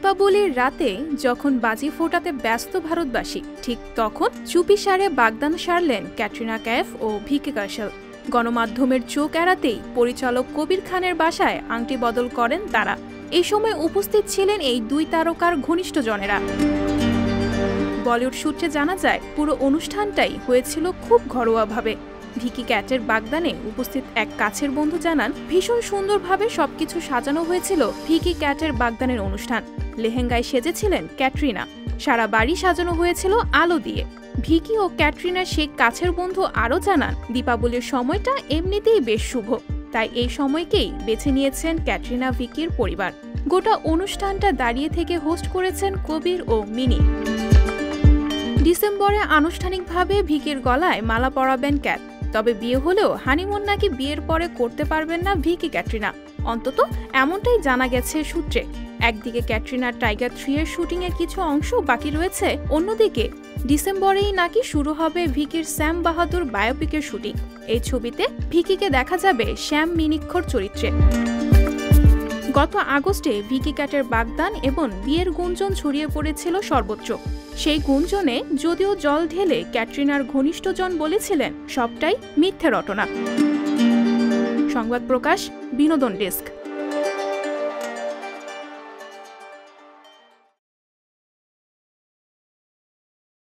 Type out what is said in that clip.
দীপাবলির রাতে যখন বাজি ফোটাতে ব্যস্ত ভারতবাসী, ঠিক তখন চুপিসারে বাগদান সারলেন ক্যাটরিনা কাইফ ও ভিকি কৌশল। গণমাধ্যমের চোখ এড়াতেই পরিচালক কবির খানের বাসায় আংটি বদল করেন তারা। এই সময় উপস্থিত ছিলেন এই দুই তারকার ঘনিষ্ঠজনেরা। বলিউড সূত্রে জানা যায়, পুরো অনুষ্ঠানটাই হয়েছিল খুব ঘরোয়াভাবে। ভিকি ক্যাটের বাগদানে উপস্থিত এক কাছের বন্ধু জানান, ভীষণ সুন্দরভাবে সবকিছু সাজানো হয়েছিল ভিকি ক্যাটের বাগদানের অনুষ্ঠান। লেহেঙ্গায় সেজেছিলেন ক্যাটরিনা, সারা বাড়ি সাজানো হয়েছিল আলো দিয়ে। ভিকি ও ক্যাটরিনার সেই কাছের বন্ধু আরও জানান, দীপাবলির সময়টা এমনিতেই বেশ শুভ, তাই এই সময়কেই বেছে নিয়েছেন ক্যাটরিনা ভিকির পরিবার। গোটা অনুষ্ঠানটা দাঁড়িয়ে থেকে হোস্ট করেছেন কবির ও মিনি। ডিসেম্বরে আনুষ্ঠানিকভাবে ভিকির গলায় মালা পরাবেন ক্যাট। তবে বিয়ে হলেও হানিমুন নাকি বিয়ের পরে করতে পারবেন না ভিকি ক্যাটরিনা, অন্তত এমনটাই জানা গেছে সূত্রে। একদিকে ক্যাটরিনার টাইগার 3 এর শুটিং এর কিছু অংশ বাকি রয়েছে, অন্যদিকে ডিসেম্বরেই নাকি শুরু হবে ভিকির শ্যাম বাহাদুর বায়োপিকের শুটিং। এই ছবিতে ভিকিকে দেখা যাবে শ্যাম মিনিক্ষর চরিত্রে। গত আগস্টে ভিকি ক্যাটের বাগদান এবং বিয়ের গুঞ্জন ছড়িয়ে পড়েছিল সর্বত্র। সেই গুঞ্জনে যদিও জল ঢেলে ক্যাটরিনার ঘনিষ্ঠজন বলেছিলেন সবটাই মিথ্যে রটনা। সংবাদ প্রকাশ, বিনোদন ডেস্ক।